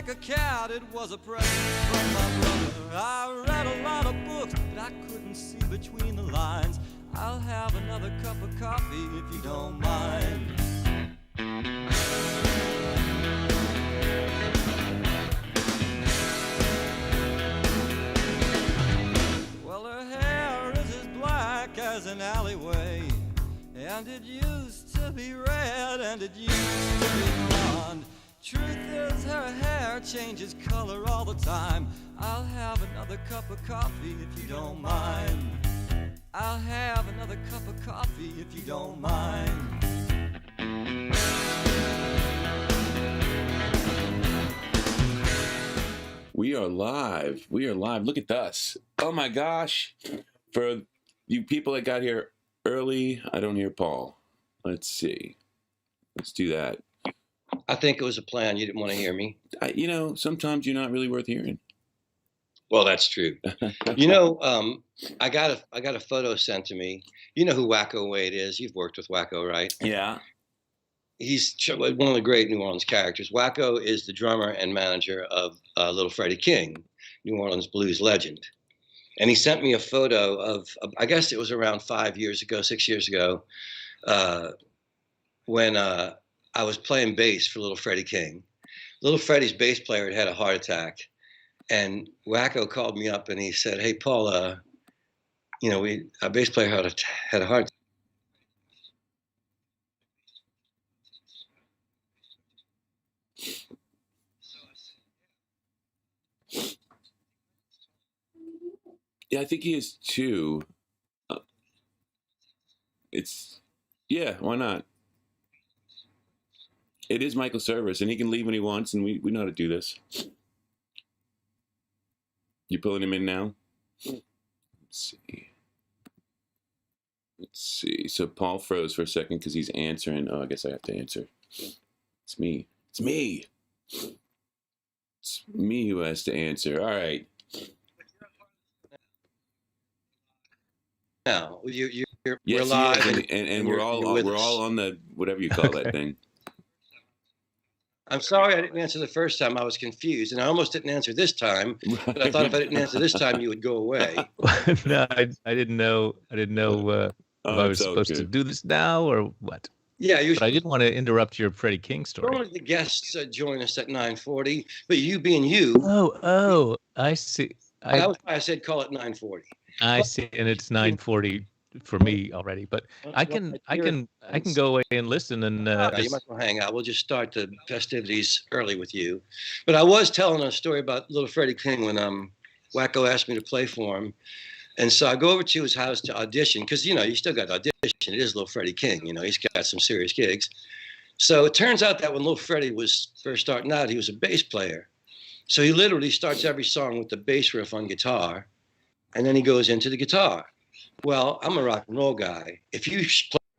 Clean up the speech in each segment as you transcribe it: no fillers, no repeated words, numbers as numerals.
like a cat, it was a present from my brother. I read a lot of books, but I couldn't see between the lines. I'll have another cup of coffee if you don't mind. Well, her hair is as black as an alleyway, and it used to be red, and it used to be blonde. Truth is, her hair changes color all the time. I'll have another cup of coffee if you don't mind. I'll have another cup of coffee if you don't mind. We are live. We are live. Look at us. Oh my gosh. For you people that got here early, I don't hear Paul. Let's see. Let's do that. I think it was a plan. You didn't want to hear me. You know, sometimes you're not really worth hearing. Well, that's true. You know, I got a photo sent to me. You know who Wacko Wade is? You've worked with Wacko, right? Yeah. He's one of the great New Orleans characters. Wacko is the drummer and manager of Little Freddie King, New Orleans blues legend. And he sent me a photo of I guess it was around 6 years ago, when I was playing bass for Little Freddie King. Little Freddie's bass player had a heart attack. And Wacko called me up and he said, "Hey, Paul, you know, our bass player had a heart attack." Yeah, I think he is too. Yeah, why not? It is Michael Cerveris, and he can leave when he wants, and we know how to do this. You pulling him in now? Let's see. Let's see. So Paul froze for a second because he's answering. Oh, I guess I have to answer. It's me. It's me. It's me who has to answer. All right. Now we're Yes, live, and we're all on the whatever you call that thing. I'm sorry I didn't answer the first time. I was confused, and I almost didn't answer this time. But I thought if I didn't answer this time, you would go away. No, I didn't know. If I was supposed to do this now or what. Yeah, but I didn't want to interrupt your Freddie King story. Normally the guests join us at 9:40, but you being you. Oh, I see. That was why I said call it 9:40. I see, and it's 9:40 for me already. But I can go away and listen and. You might well hang out. We'll just start the festivities early with you. But I was telling a story about Little Freddie King when Wacko asked me to play for him. And so I go over to his house to audition because, you know, you still got to audition. It is Little Freddie King. You know, he's got some serious gigs. So it turns out that when Little Freddie was first starting out, he was a bass player. So he literally starts every song with the bass riff on guitar, and then he goes into the guitar. Well, I'm a rock and roll guy. If you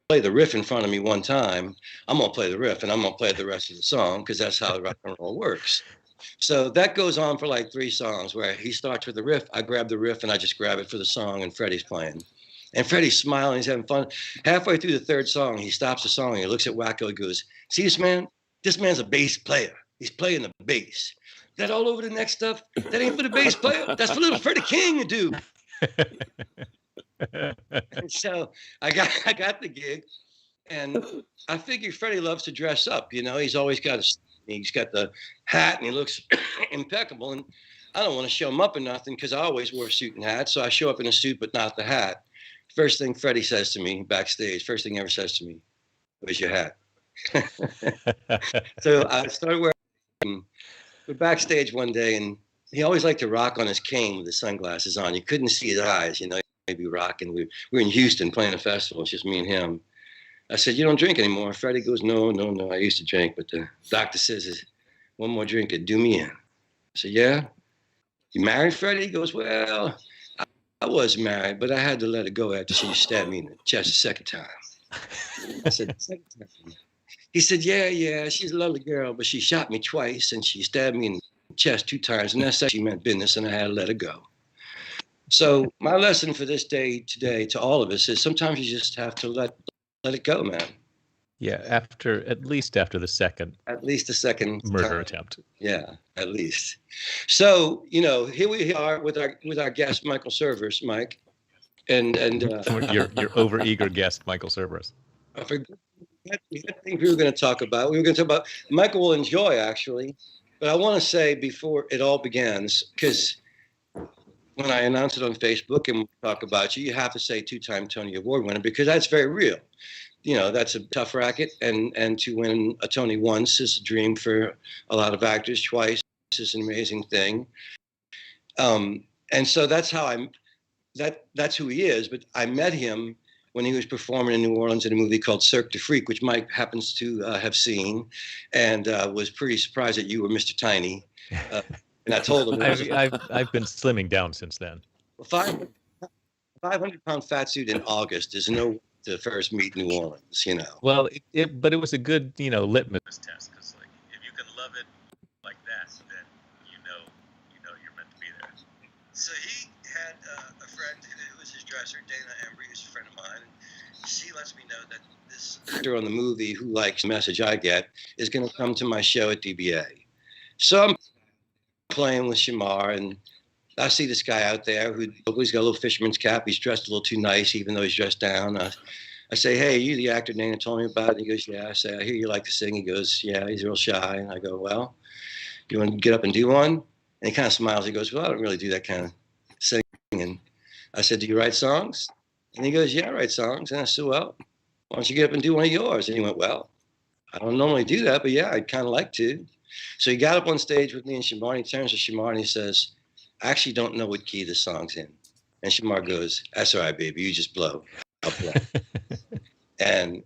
play the riff in front of me one time, I'm going to play the riff, and I'm going to play the rest of the song because that's how rock and roll works. So that goes on for like 3 songs where he starts with the riff, I grab the riff, and I just grab it for the song, and Freddie's playing. And Freddie's smiling, he's having fun. Halfway through the 3rd song, he stops the song, and he looks at Wacko and goes, "See this man? This man's a bass player. He's playing the bass. That all over the next stuff, that ain't for the bass player. That's for Little Freddie King to do." And so I got the gig, and I figured Freddie loves to dress up. You know, he's always got he's got the hat, and he looks impeccable. And I don't want to show him up in nothing because I always wear a suit and hat. So I show up in a suit, but not the hat. First thing Freddie says to me backstage, first thing he ever says to me, "Where's your hat?" So I started wearing. We're backstage one day, and he always liked to rock on his cane with his sunglasses on. You couldn't see his eyes, you know. He'd be rocking. We were in Houston playing a festival. It's just me and him. I said, "You don't drink anymore?" Freddie goes, No. I used to drink, but the doctor says, "One more drink could do me in." I said, "Yeah? You married, Freddie?" He goes, "Well, I was married, but I had to let it go after she stabbed me in the chest the 2nd time." I said, "2nd time?" He said, yeah, she's a lovely girl, but she shot me twice, and she stabbed me in the chest 2 times, and that's she meant business, and I had to let her go." So my lesson for this day today to all of us is sometimes you just have to let it go, man. Yeah, at least after the second At least the second murder time. attempt. Yeah, at least. So, here we are with our guest, Michael Cerveris, Mike. And Your overeager guest, Michael Cerveris. I forgot we had things we were going to talk about. We were going to talk about Michael will enjoy, actually. But I want to say before it all begins, because when I announce it on Facebook and we talk about you, you have to say two-time Tony Award winner, because that's very real. That's a tough racket, and to win a Tony once is a dream for a lot of actors. Twice is an amazing thing. And so that's how that's who he is. But I met him when he was performing in New Orleans in a movie called Cirque du Freak, which Mike happens to have seen, and was pretty surprised that you were Mr. Tiny. And I told him I've been slimming down since then. 500-pound fat suit in August is no the first meet New Orleans, Well, but it was a good, litmus test, because like if you can love it like that, then you know you're meant to be there. So he had a friend who was his dresser, Dana Embry, who's a friend of mine. And she lets me know that this actor on the movie who likes the message I get is going to come to my show at DBA. So I'm playing with Shamar, and I see this guy out there he's got a little fisherman's cap. He's dressed a little too nice, even though he's dressed down. I say, hey, are you the actor Dana told me about? And he goes, yeah. I say, I hear you like to sing. He goes, yeah. He's real shy. And I go, well, you want to get up and do one? And he kind of smiles. He goes, well, I don't really do that kind of singing. I said, do you write songs? And he goes, yeah, I write songs. And I said, well, why don't you get up and do one of yours? And he went, well, I don't normally do that, but yeah, I'd kind of like to. So he got up on stage with me and Shamar, and he turns to Shamar and he says, I actually don't know what key the song's in. And Shamar goes, that's all right, baby. You just blow. I'll play. And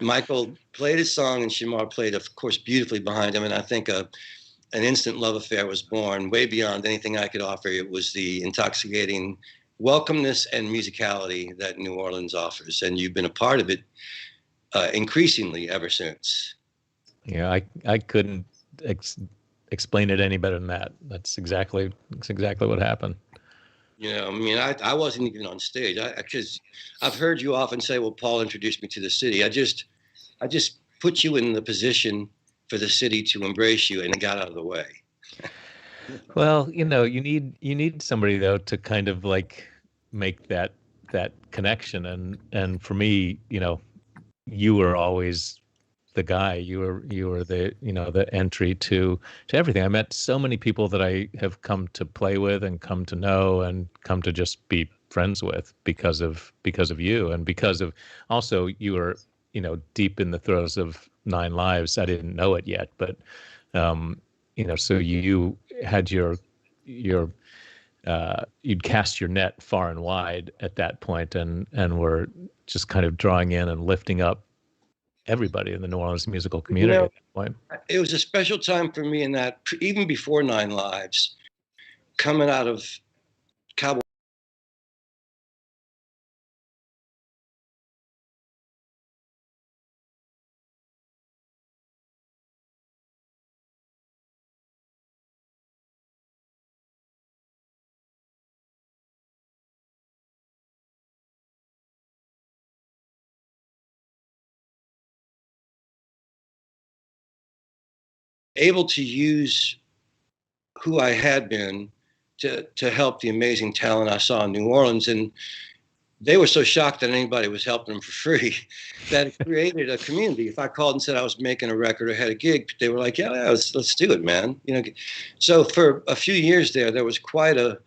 Michael played his song, and Shamar played, of course, beautifully behind him. And I think an instant love affair was born way beyond anything I could offer. It was the intoxicating welcomeness and musicality that New Orleans offers. And you've been a part of it increasingly ever since. Yeah, I couldn't explain it any better than that. That's exactly what happened. I wasn't even on stage because I've heard you often say, well, Paul introduced me to the city. I just put you in the position for the city to embrace you, and it got out of the way. Well, you need somebody though to kind of like make that connection, and for me, you were always the guy. You were the the entry to everything. I met so many people that I have come to play with and come to know and come to just be friends with because of you, and because of also you were deep in the throes of 9 Lives. I didn't know it yet, but so you had you'd cast your net far and wide at that point, and were just kind of drawing in and lifting up everybody in the New Orleans musical community at that point. It was a special time for me in that, even before 9 Lives, coming out of Cowboy, able to use who I had been to help the amazing talent I saw in New Orleans. And they were so shocked that anybody was helping them for free that it created a community. If I called and said I was making a record or had a gig, they were like, yeah, let's do it, man. So for a few years there was quite a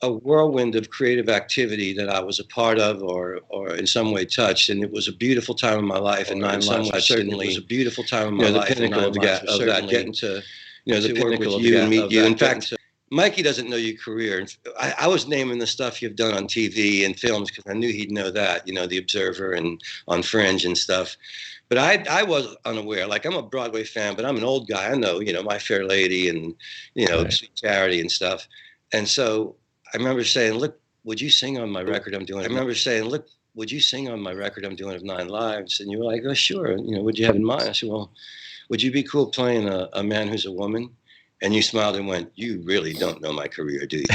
whirlwind of creative activity that I was a part of or in some way touched. And it was a beautiful time in my life. And 9 Lives certainly was a beautiful time in my life. The pinnacle of that, getting to, the pinnacle of you and meet you. In fact, Mikey doesn't know your career. I was naming the stuff you've done on TV and films because I knew he'd know that, The Observer and on Fringe and stuff. But I was unaware. Like, I'm a Broadway fan, but I'm an old guy. I know, My Fair Lady and, Right. Sweet Charity and stuff. And so I remember saying, look, would you sing on my record I'm doing? I remember saying, look, would you sing on my record I'm doing of 9 Lives? And you were like, oh, sure. What'd you have in mind? I said, well, would you be cool playing a man who's a woman? And you smiled and went, you really don't know my career, do you?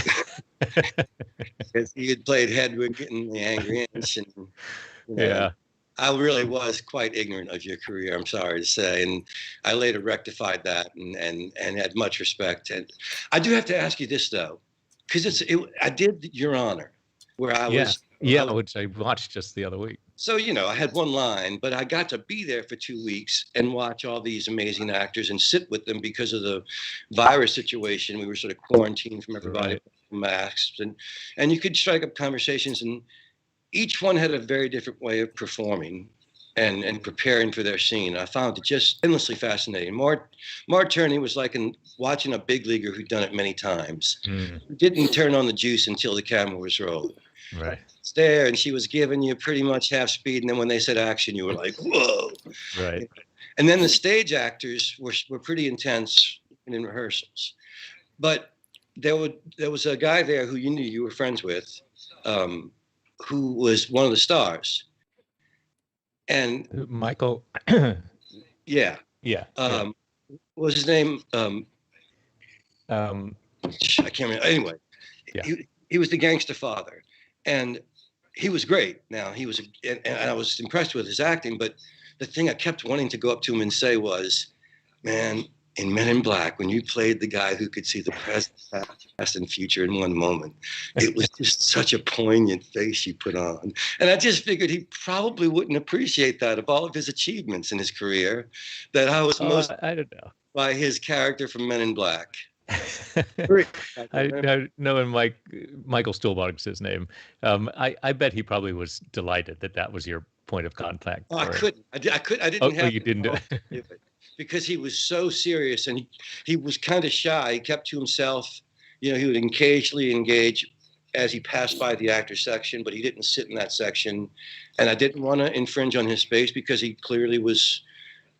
Because you had played Hedwig and The Angry Inch. And, Yeah. I really was quite ignorant of your career, I'm sorry to say, and I later rectified that and had much respect. And I do have to ask you this though, because I did Your Honor, where I Yeah, was, yeah, which I watched just the other week. so I had one line, but I got to be there for 2 weeks and watch all these amazing actors and sit with them because of the virus situation. We were sort of quarantined from everybody, Right. masks, and you could strike up conversations, and each one had a very different way of performing and preparing for their scene. I found it just endlessly fascinating. Mart Turney was like watching a big leaguer who'd done it many times. Mm, Who didn't turn on the juice until the camera was rolling. right. It's there, and she was giving you pretty much half speed, and then when they said action, you were like, whoa. Right. And then the stage actors were pretty intense in rehearsals. But there was a guy there who you were friends with, who was one of the stars. And Michael. yeah, Yeah. what was his name? Um, I can't remember. Anyway, Yeah. he was the gangster father, and he was great. Now and I was impressed with his acting. But the thing I kept wanting to go up to him and say was, "Man, in Men in Black, when you played the guy who could see the present, past, and future in one moment, it was just such a poignant face you put on." And I just figured he probably wouldn't appreciate that of all of his achievements in his career, that I was most I don't know. by his character from Men in Black. I know, and Michael Stuhlbarg's his name. I bet he probably was delighted that was your point of contact. Oh, I or- couldn't. I didn't Oh, have you the didn't do power to do it because he was so serious, and he was kind of shy. He kept to himself. He would occasionally engage as he passed by the actor section, but he didn't sit in that section. And I didn't want to infringe on his space because he clearly was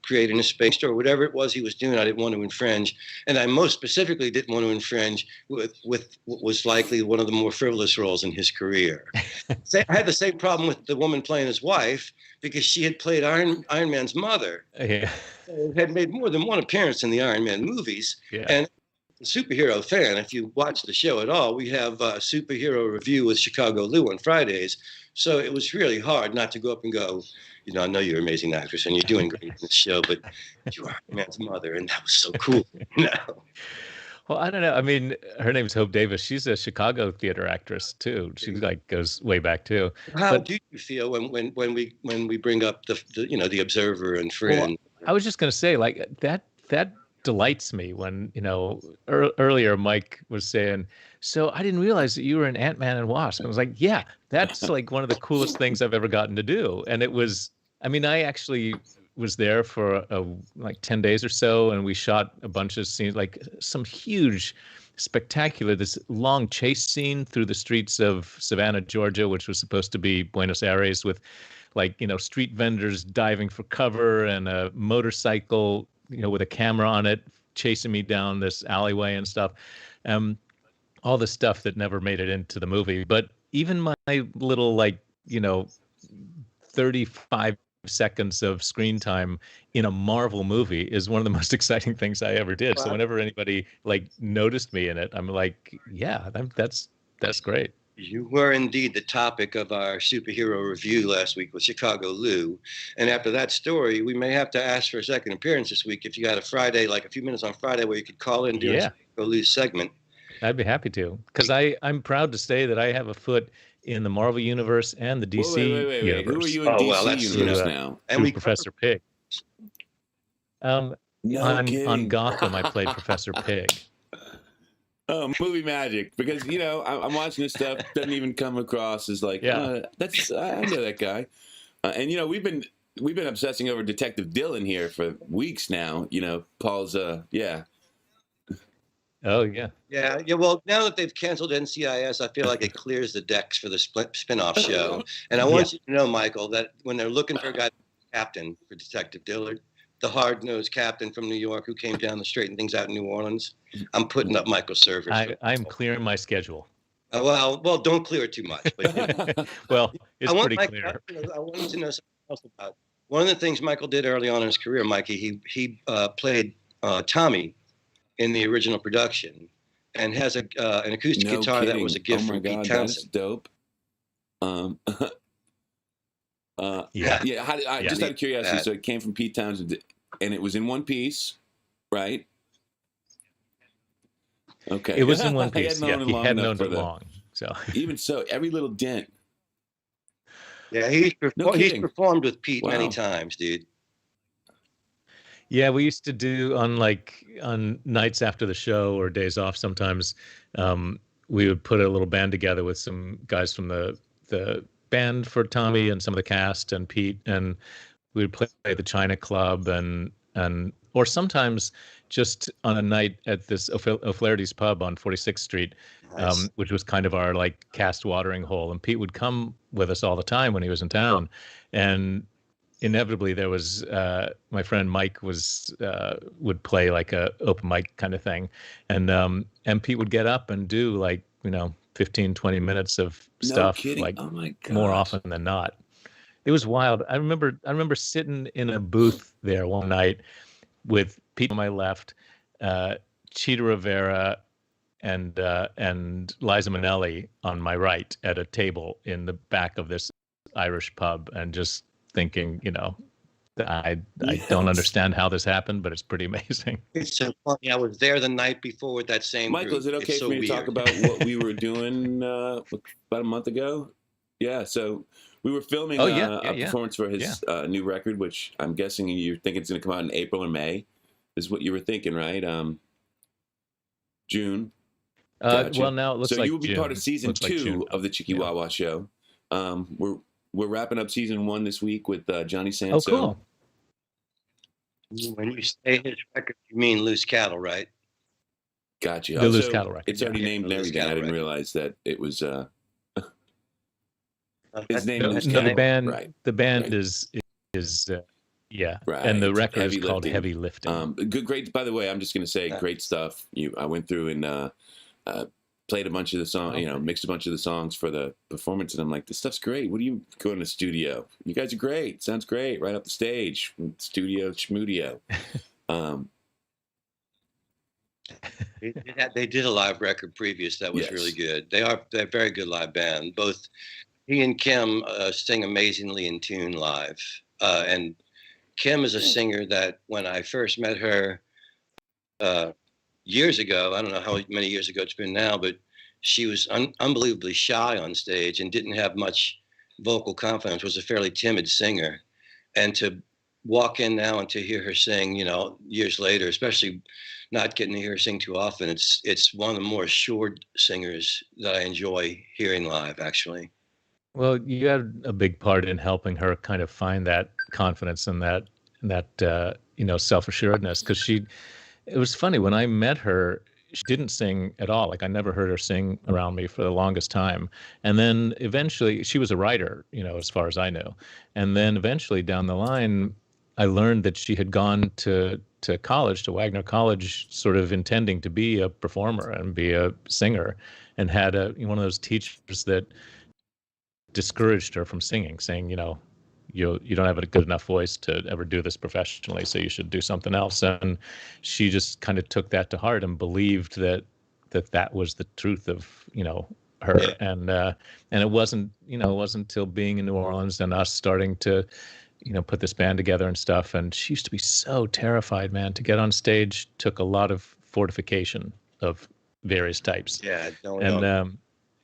creating a space, or whatever it was he was doing. I didn't want to infringe, and I most specifically didn't want to infringe with what was likely one of the more frivolous roles in his career. I had the same problem with the woman playing his wife because she had played Iron Man's mother. Yeah. Had made more than one appearance in the Iron Man movies. Yeah. And a superhero fan, if you watch the show at all, we have a superhero review with Chicago Lou on Fridays. So it was really hard not to go up and go, I know you're an amazing actress and you're doing great in this show, but you are Iron Man's mother, and that was so cool. Well, I don't know. I mean, her name's Hope Davis. She's a Chicago theater actress too. She goes way back too. How do you feel when we bring up the Observer and Friend? Well, I was just going to say, like, that delights me when, earlier Mike was saying, so I didn't realize that you were an Ant-Man and Wasp. I was like, yeah, that's like one of the coolest things I've ever gotten to do. And it was, I mean, I actually was there for like 10 days or so, and we shot a bunch of scenes, like some huge, spectacular, this long chase scene through the streets of Savannah, Georgia, which was supposed to be Buenos Aires, with street vendors diving for cover and a motorcycle, with a camera on it, chasing me down this alleyway and stuff. All the stuff that never made it into the movie. But even my little 35 seconds of screen time in a Marvel movie is one of the most exciting things I ever did. Wow. So whenever anybody noticed me in it, I'm like, yeah, that's great. You were indeed the topic of our superhero review last week with Chicago Lou. And after that story, we may have to ask for a second appearance this week if you got a Friday, like a few minutes on Friday, where you could call in and do a Chicago Lou segment. I'd be happy to, because I'm proud to say that I have a foot in the Marvel universe and the DC universe. Who are you in DC universe now? And we Professor Pig. On Gotham, I played Professor Pig. Oh, movie magic! Because I'm watching this stuff, doesn't even come across as like, that's I know that guy, and we've been obsessing over Detective Dylan here for weeks now. Paul's Oh, yeah. Yeah. Well, now that they've canceled NCIS, I feel like it clears the decks for the spin-off show. And I want you to know, Michael, that when they're looking for a guy, captain for Detective Dillard, the hard-nosed captain from New York who came down to straighten things out in New Orleans, I'm putting up Michael Cerveris. I'm clearing my schedule. Well, don't clear it too much. But, well, it's pretty clear. I wanted to know something else about one of the things Michael did early on in his career, Mikey. He played Tommy in the original production, and has an acoustic guitar that was a gift from Pete Townsend. That's dope. Yeah. Yeah. Just out of curiosity, That. so it came from Pete Townsend, and it was in one piece, right? Okay. It was in one I piece. had known Yeah, it he long had enough known for it long. So even so, every little dent. Yeah, No he's kidding. performed with Pete many Wow. times, dude. yeah, we used to do on nights after the show or days off sometimes. We would put a little band together with some guys from the band for Tommy and some of the cast and Pete, and we would play the China Club and or sometimes just on a night at this O'Flaherty's pub on 46th Street, Nice. which was kind of our like cast watering hole. And Pete would come with us all the time when he was in town, and inevitably there was my friend Mike was would play like a open mic kind of thing, and Pete would get up and do like 15-20 minutes of No stuff kidding. like Oh my more gosh. often than not. It was wild. I remember sitting in a booth there one night with Pete on my left, Cheetah Rivera and Liza Minnelli on my right at a table in the back of this Irish pub, and just thinking, I don't Yes. understand how this happened, but it's pretty amazing. It's so funny. I was there the night before with that same Michael, group. is it okay It's for so me to talk weird. about what we were doing about a month ago? Yeah, so we were filming Oh, yeah, a yeah. performance for his new record, which I'm guessing you're thinking it's going to come out in April or May. Is what you were thinking, right? June. Gotcha. Well, now it looks so like you will be June. part of season Looks like 2 June. of the Chicky Yeah. Wawa show. We're wrapping up season 1 this week with Johnny Sanso. Oh, cool. When you say his record, you mean Loose Cattle, right? Gotcha. The Loose So Cattle record, It's already yeah. named Yeah, and the Loose everything. I Cattle didn't record. realize that it was his That's name. No, Loose the Cattle. band. Right. The band Right. is yeah, Right. and the record Heavy is called Lifting. Heavy Lifting. Good, great. By the way, I'm just going to say, great stuff. I went through and played a bunch of the songs, mixed a bunch of the songs for the performance, and I'm like, this stuff's great. What do you go in the studio? You guys are great. Sounds great. Right off the stage, studio schmudio. They did a live record previous that was Yes. really good. They're a very good live band. Both he and Kim sing amazingly in tune live. And Kim is a singer that when I first met her years ago, I don't know how many years ago it's been now, but she was unbelievably shy on stage and didn't have much vocal confidence, was a fairly timid singer. And to walk in now and to hear her sing, years later, especially not getting to hear her sing too often, it's one of the more assured singers that I enjoy hearing live, actually. Well, you had a big part in helping her kind of find that confidence and that self-assuredness, because it was funny when I met her, she didn't sing at all. Like I never heard her sing around me for the longest time. And then eventually she was a writer, as far as I knew. And then eventually down the line, I learned that she had gone to college, to Wagner College, sort of intending to be a performer and be a singer, and had one of those teachers that discouraged her from singing, saying, you don't have a good enough voice to ever do this professionally, so you should do something else. And she just kind of took that to heart and believed that was the truth of her. Yeah. And it wasn't until being in New Orleans and us starting to put this band together and stuff. And she used to be so terrified, man. To get on stage took a lot of fortification of various types. Yeah,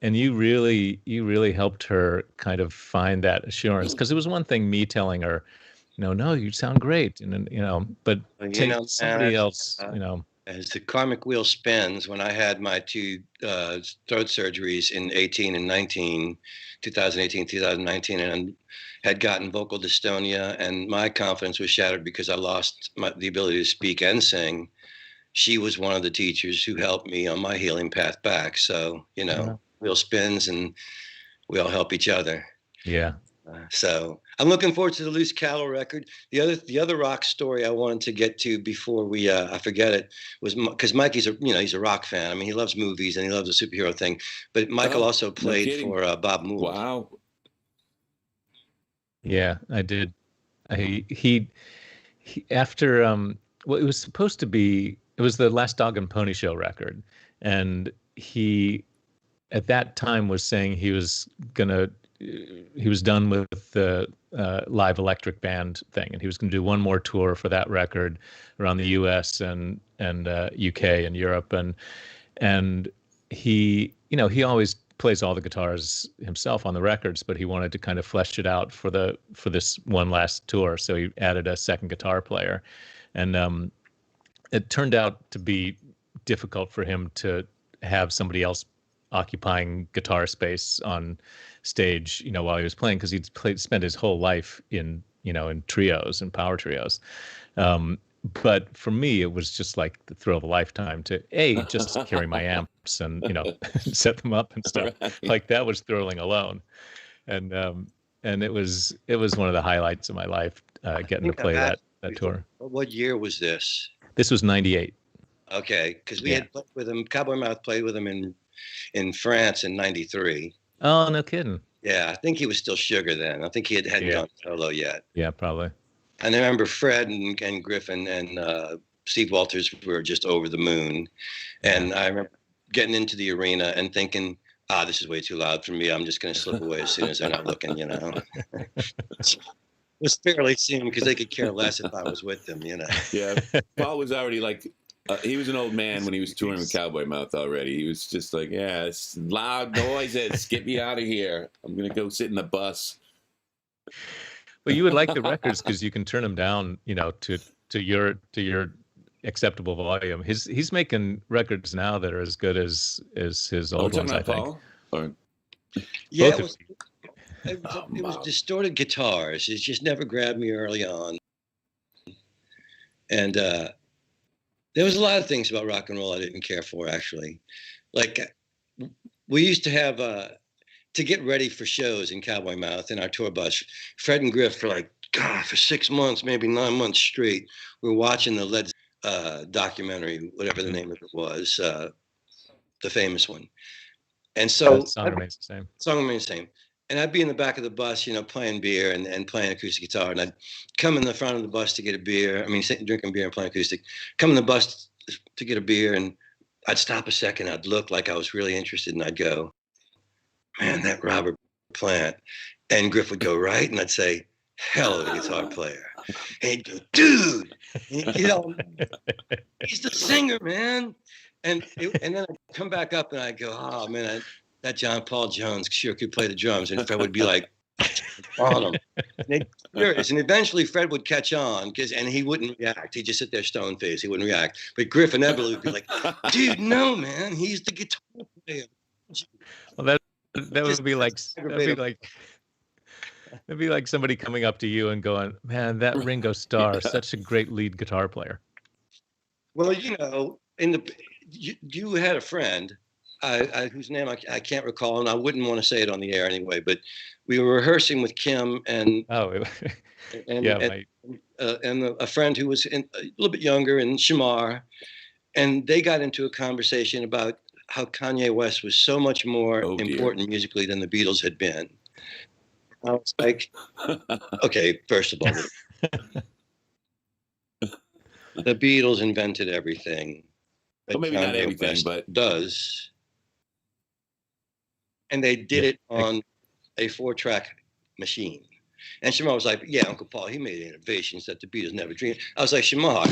and you really helped her kind of find that assurance, because it was one thing me telling her, no, you sound great, and but somebody else, As the karmic wheel spins, when I had my 2 throat surgeries in 2018, 2019, and had gotten vocal dystonia, and my confidence was shattered because I lost the ability to speak and sing, she was one of the teachers who helped me on my healing path back. So, wheel spins and we all help each other. Yeah. So I'm looking forward to the Loose Cattle record. The other rock story I wanted to get to before we I forget it was because Mikey's he's a rock fan. I mean, he loves movies and he loves the superhero thing. But Michael also played for Bob Mould. Wow. Yeah, I did. He after well, it was supposed to be. It was the Last Dog and Pony Show record, and he at that time was saying he was done with the live electric band thing, and he was going to do one more tour for that record around the U.S. and UK and Europe, and he, you know, he always plays all the guitars himself on the records, but he wanted to kind of flesh it out for this one last tour, so he added a second guitar player, and it turned out to be difficult for him to have somebody else occupying guitar space on stage, you know, while he was playing, because spent his whole life in, you know, in trios and power trios. But for me, it was just like the thrill of a lifetime to just carry my amps and, you know, set them up and stuff. Right. Like that was thrilling alone, and it was one of the highlights of my life, getting to play that tour. What year was this? This was '98. Okay, because we had played with him. Cowboy Mouth played with him in France in '93. Oh, no kidding. Yeah, I think he was still Sugar then. I think he hadn't gone solo yet. Yeah, probably. And I remember Fred and Griffin and Steve Walters were just over the moon. And I remember getting into the arena and thinking, this is way too loud for me. I'm just going to slip away as soon as they're not looking, you know. It was fairly soon because they could care less if I was with them, you know. Yeah, Paul was already like, he was an old man when he was touring with Cowboy Mouth already. He was just like, yeah, it's loud noises. Get me out of here. I'm going to go sit in the bus. Well, you would like the records because you can turn them down, you know, to your acceptable volume. He's making records now that are as good as his old ones, I think. Paul? Or... Yeah, it was distorted guitars. It just never grabbed me early on. And there was a lot of things about rock and roll I didn't care for, actually. Like, we used to have, to get ready for shows in Cowboy Mouth in our tour bus, Fred and Griff for 6 months, maybe 9 months straight, we were watching the Led documentary, whatever the name of it was, the famous one. And so song remains the same. Song remains the same. And I'd be in the back of the bus, you know, playing beer and playing acoustic guitar. And I'd come in the front of the bus to get a beer. I mean, drinking beer and playing acoustic. Come in the bus to get a beer, and I'd stop a second. I'd look like I was really interested, and I'd go, man, that Robert Plant. And Griff would go, right? And I'd say, hell of a guitar player. And he'd go, dude, you know, he's the singer, man. And then I'd come back up and I'd go, oh, man, that John Paul Jones sure could play the drums. And Fred would be like, on him. And eventually Fred would catch on, and he wouldn't react. He'd just sit there stone faced. He wouldn't react. But Griff inevitably would be like, dude, no, man, he's the guitar player. Well, that'd be like somebody coming up to you and going, man, that Ringo Starr, such a great lead guitar player. Well, you know, you had a friend whose name I can't recall, and I wouldn't want to say it on the air anyway, but we were rehearsing with Kim and a friend who was a little bit younger, and Shamar, and they got into a conversation about how Kanye West was so much more important musically than the Beatles had been. I was like, okay, first of all, the Beatles invented everything. Well, maybe not everything, West but does. And they did it on a 4-track machine. And Shamar was like, yeah, Uncle Paul, he made innovations that the Beatles never dreamed. I was like, Shamar,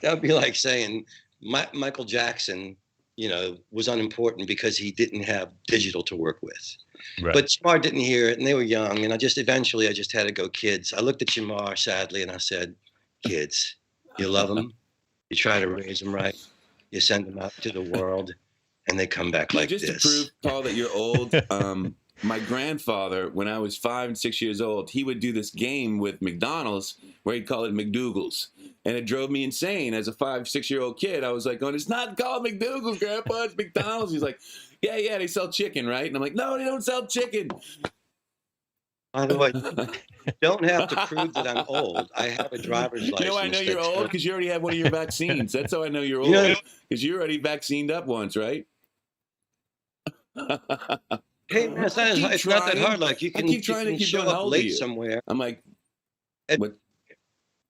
that would be like saying Michael Jackson, you know, was unimportant because he didn't have digital to work with. Right. But Shamar didn't hear it, and they were young, and eventually I just had to go, kids. I looked at Shamar sadly, and I said, kids, you love them, you try to raise them right, you send them out to the world, and they come back like just this. To prove, Paul, that you're old, my grandfather, when I was 5 and 6 years old, he would do this game with McDonald's where he'd call it McDougal's. And it drove me insane. As a 5, 6-year-old kid, I was like, it's not called McDougal's, Grandpa, it's McDonald's. He's like, yeah, they sell chicken, right? And I'm like, no, they don't sell chicken. By the way, you don't have to prove that I'm old. I have a driver's license. You know, I know you're old because you already have one of your vaccines. That's how I know you're old, because you already vaccinated up once, right? Hey, man, it's not that hard. Like, you can show up late somewhere. I'm like, what?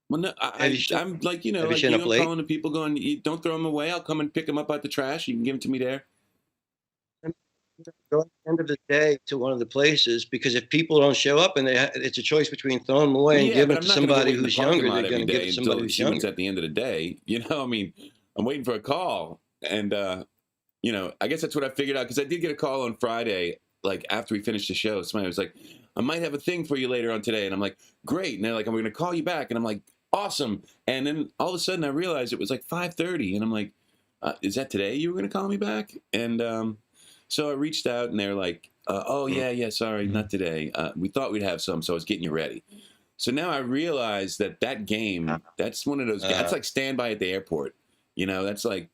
Well, no, I'm like, calling the people going, don't throw them away. I'll come and pick them up out the trash. You can give them to me there. go at the end of the day to one of the places, because if people don't show up and it's a choice between throwing them away and Yeah, giving but it I'm to not going to somebody wait in the who's parking younger, lot they're every going to give day it to somebody until who's she wins younger. at the end of the day. You know, I mean, I'm waiting for a call, and you know, I guess that's what I figured out, because I did get a call on Friday, like after we finished the show. Somebody was like, "I might have a thing for you later on today," and I'm like, "Great!" And they're like, "I'm going to call you back," and I'm like, "Awesome!" And then all of a sudden, I realized it was like 5:30, and I'm like, "Is that today? You were going to call me back?" And so I reached out, and they're like, "Oh yeah, sorry, not today. We thought we'd have some, so I was getting you ready." So now I realize that game, that's one of those. That's like standby at the airport. You know, that's like.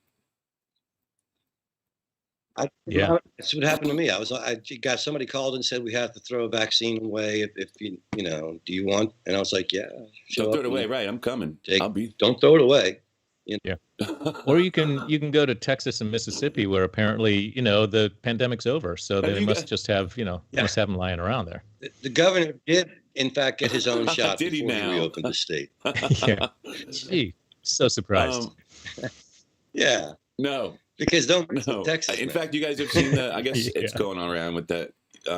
Yeah. That's what happened to me. I got somebody called and said we have to throw a vaccine away if you know, do you want? And I was like, yeah. Don't throw it away, right? I'm coming. I'll be. Don't throw it away. You know? Yeah. Or you can go to Texas and Mississippi, where apparently, you know, the pandemic's over, so they must just have, you know, must have them lying around there. The governor did, in fact, get his own shot Did he before he now? reopened the state. Yeah. Gee, so surprised. Yeah. No. Because don't No. Texas. In man. fact, you guys have seen the. I guess Yeah. it's going on around with that.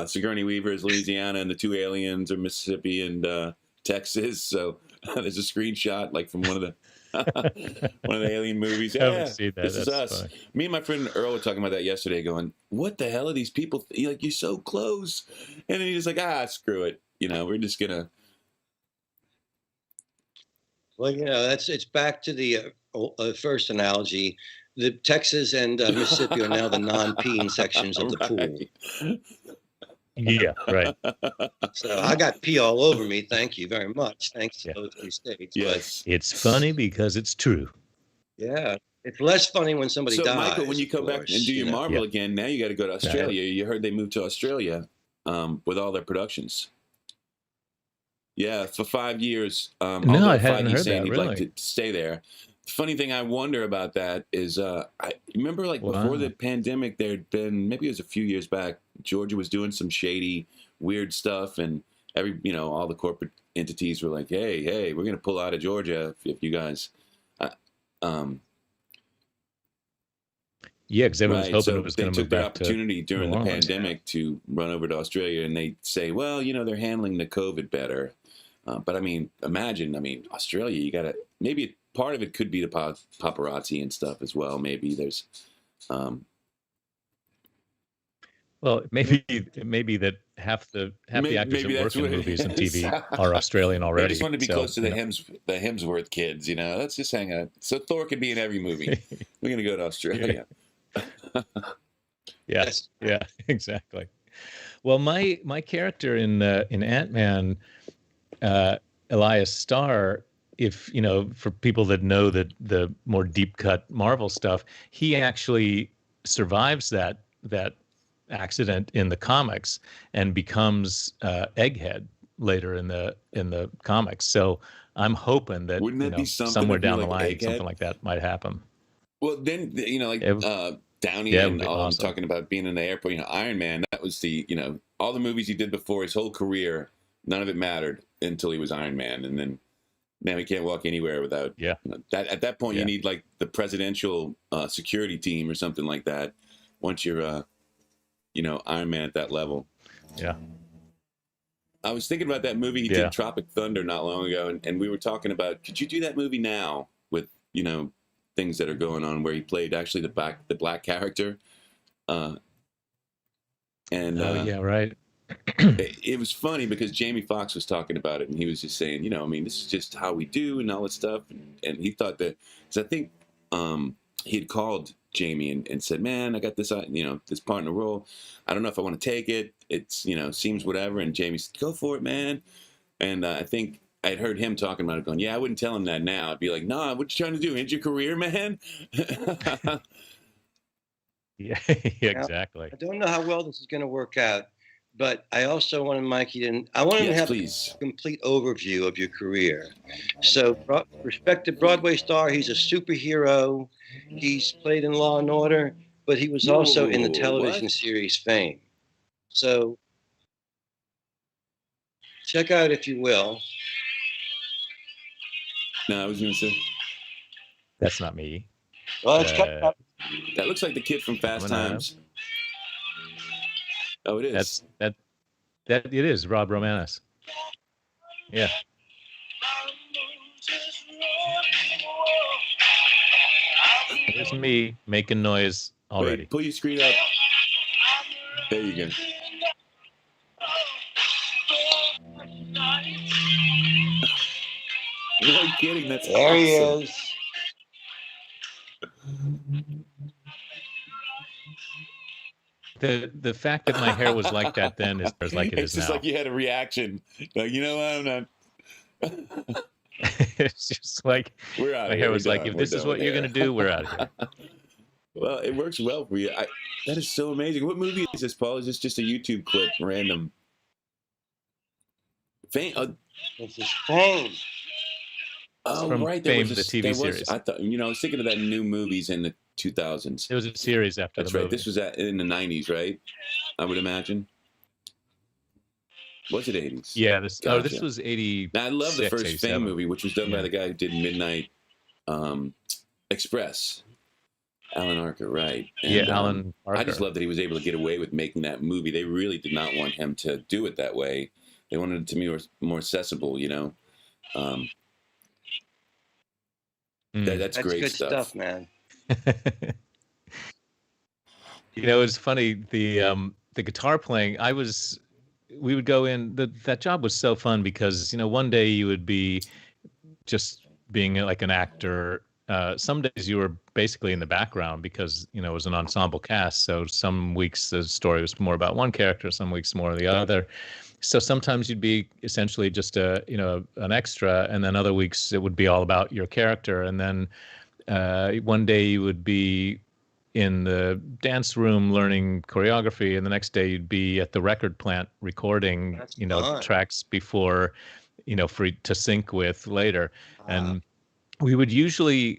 Sigourney Weaver's Louisiana, and the two aliens are Mississippi and Texas. So there's a screenshot like from one of the alien movies. I haven't Yeah, seen that. this is That's us. funny. Me and my friend Earl were talking about that yesterday, going, "What the hell are these people? Like, you're so close," and then he's just like, "Screw it. You know, we're just gonna." Well, you know, it's back to the first analogy. The Texas and Mississippi are now the non-peeing sections of the pool. Yeah, right. So I got pee all over me. Thank you very much. Thanks to those three states. Yes. It's funny because it's true. Yeah. It's less funny when somebody So, dies. Michael, when you come back and do your Marvel Yeah. again, now you got to go to Australia. You heard they moved to Australia with all their productions. Yeah, for 5 years. No, I hadn't heard that, He'd really. like to stay there. The funny thing I wonder about that is, I remember like before the pandemic, there'd been, maybe it was a few years back, Georgia was doing some shady, weird stuff, and all the corporate entities were like, hey, we're going to pull out of Georgia if you guys. Yeah, because everyone was hoping so it was they going to took move the back opportunity during New the Orleans. pandemic to run over to Australia, and they say, well, they're handling the COVID better. But I mean, imagine, Australia, you got to, maybe part of it could be the paparazzi and stuff as well. Maybe there's, well, maybe that half the actors that work in movies and TV are Australian already. I just wanted to be close to the you know. Hemsworth kids, Let's just hang out. So Thor could be in every movie. We're going to go to Australia. Yes. Yeah, exactly. Well, my character in Ant-Man, Elias Starr, if for people that know the more deep cut Marvel stuff, he actually survives that accident in the comics and becomes Egghead later in the comics. So I'm hoping that, Wouldn't that be something somewhere if you down the like line Egghead? something like that might happen. Well, then Downey Yeah, it would and be all awesome. I'm talking about being in the airport. Iron Man. That was the all the movies he did before his whole career. None of it mattered until he was Iron Man, and then man, we can't walk anywhere without that. At that point, you need like the presidential security team or something like that. Once you're Iron Man at that level. Yeah. I was thinking about that movie he did, Tropic Thunder, not long ago, and we were talking about, could you do that movie now with things that are going on, where he played actually the black character, yeah, right. it was funny because Jamie Foxx was talking about it, and he was just saying, this is just how we do and all that stuff, and he thought that, because I think he had called Jamie and said, man, I got this, this part in the role. I don't know if I want to take it. It's, seems whatever. And Jamie said, go for it, man. And I think I'd heard him talking about it, going, yeah, I wouldn't tell him that now. I'd be like, nah, what you trying to do? End your career, man? Yeah, exactly. I don't know how well this is going to work out, but I also wanted Mikey I wanted to have a complete overview of your career. So, respected Broadway star, he's a superhero. He's played in Law and Order, but he was also in the television series Fame. So, check out, if you will. No, I was going to say. That's not me. Well, let's check it out. That looks like the kid from Fast Times. Oh, it is. That it is Rob Romanus. Yeah. There's me making noise already. Wait, pull your screen up. There you go. No kidding, that's There awesome. he is. The fact that my hair was like that then is like it it's is just now. like you had a reaction. Like, you know what? I'm not. It's just like We're out my of hair here. was like, if this is what you're gonna do, we're out of here. Well, it works well for you. That is so amazing. What movie is this, Paul? Is this just a YouTube clip, random? Fame. This is Fame. Oh, from right. Fame, the TV series. I thought, I was thinking of that new movies in the 2000s. It was a series after That's the right. movie. This was in the 90s, right? I would imagine. Was it 80s? Yeah. This Gotcha. was 80. Now, I love the first 87. Fame movie, which was done by the guy who did Midnight Express. Alan Arkin, right. And, Yeah, Alan Arkin. I just love that he was able to get away with making that movie. They really did not want him to do it that way. They wanted it to be more accessible, That's great good stuff, man. It's funny, the guitar playing, we would go in, that job was so fun because, one day you would be just being like an actor. Some days you were basically in the background because, it was an ensemble cast. So some weeks the story was more about one character, some weeks more of the other. So sometimes you'd be essentially just an extra, and then other weeks it would be all about your character. And then one day you would be in the dance room learning choreography, and the next day you'd be at the record plant recording, tracks before, to sync with later. And we would usually,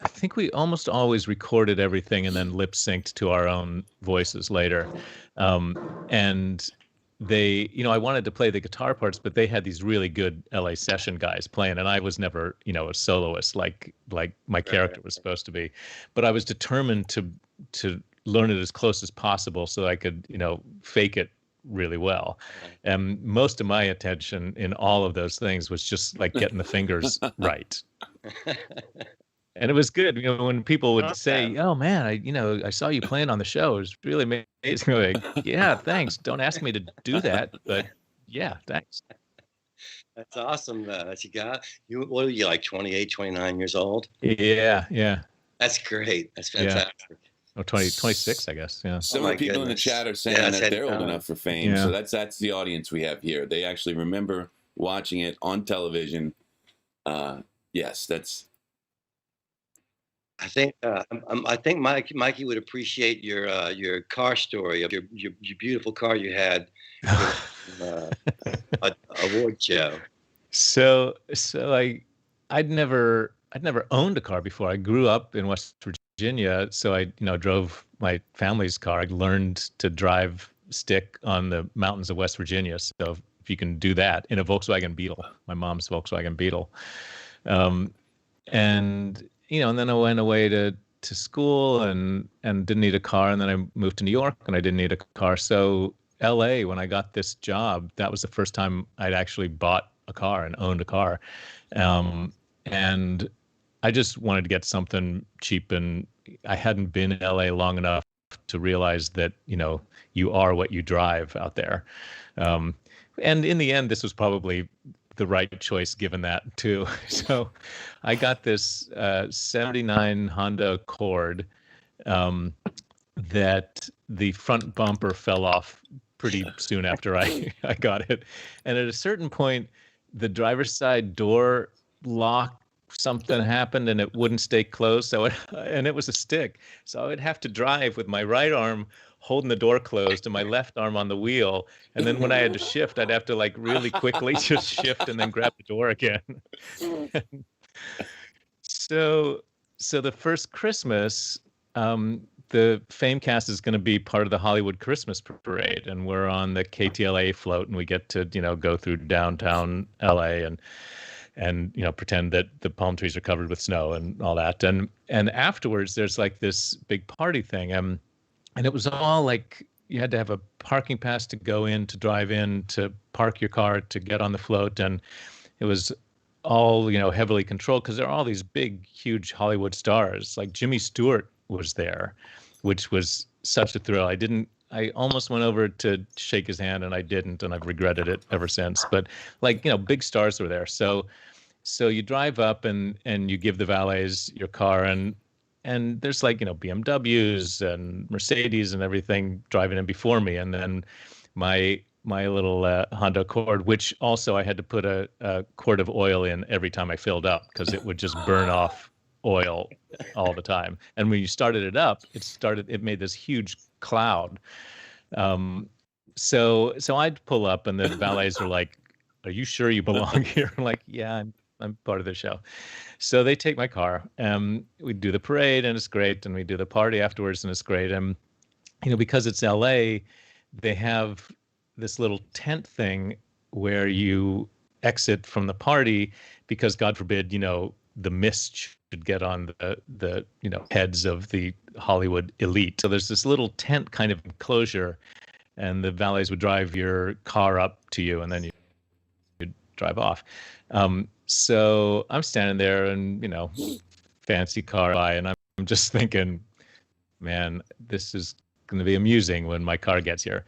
I think we almost always recorded everything and then lip synced to our own voices later. And they, I wanted to play the guitar parts, but they had these really good LA session guys playing, and I was never, a soloist like my character was supposed to be. But I was determined to learn it as close as possible so I could, fake it really well. And most of my attention in all of those things was just like getting the fingers right. And it was good, when people would say, "Oh man, I saw you playing on the show. It was really amazing." Like, yeah, thanks. Don't ask me to do that, but yeah, thanks. That's awesome. That you got. What are you, like 28, 29 years old? Yeah. That's great. That's fantastic. Yeah. Oh, 26, I guess. Yeah. Some of the people in the chat are saying that they're old enough for Fame. Yeah. So that's the audience we have here. They actually remember watching it on television. Yes, that's. I think Mikey would appreciate your car story of your beautiful car you had award show. So I'd never owned a car before. I grew up in West Virginia, so I drove my family's car. I learned to drive stick on the mountains of West Virginia. So if you can do that in a Volkswagen Beetle, my mom's Volkswagen Beetle, and then I went away to school and didn't need a car. And then I moved to New York and I didn't need a car. So LA, when I got this job, that was the first time I'd actually bought a car and owned a car. And I just wanted to get something cheap. And I hadn't been in LA long enough to realize that, you are what you drive out there. And in the end, this was probably the right choice given that too. So I got this 79 Honda Accord that the front bumper fell off pretty soon after I got it. And at a certain point, the driver's side door lock, something happened and it wouldn't stay closed. And it was a stick. So I would have to drive with my right arm holding the door closed and my left arm on the wheel. And then when I had to shift, I'd have to like really quickly just shift and then grab the door again. So the first Christmas, the Fame cast is going to be part of the Hollywood Christmas parade. And we're on the KTLA float and we get to, go through downtown LA and pretend that the palm trees are covered with snow and all that. And afterwards, there's like this big party thing. And it was all like you had to have a parking pass to go in, to drive in, to park your car, to get on the float, and it was all, heavily controlled because there are all these big, huge Hollywood stars. Like Jimmy Stewart was there, which was such a thrill. I almost went over to shake his hand and I didn't, and I've regretted it ever since. But big stars were there. So you drive up and you give the valets your car, and there's BMWs and Mercedes and everything driving in before me, and then my little Honda Accord, which also I had to put a quart of oil in every time I filled up because it would just burn off oil all the time. And when you started it up, it made this huge cloud. So I'd pull up and the valets are like, "Are you sure you belong here?" I'm like, "Yeah, I'm part of the show." So they take my car. We do the parade and it's great, and we do the party afterwards and it's great. And because it's LA, they have this little tent thing where you exit from the party because, God forbid, the mist should get on the heads of the Hollywood elite. So there's this little tent kind of enclosure, and the valets would drive your car up to you, and then you drive off. So I'm standing there, and fancy car by, and I'm just thinking, man, this is going to be amusing when my car gets here.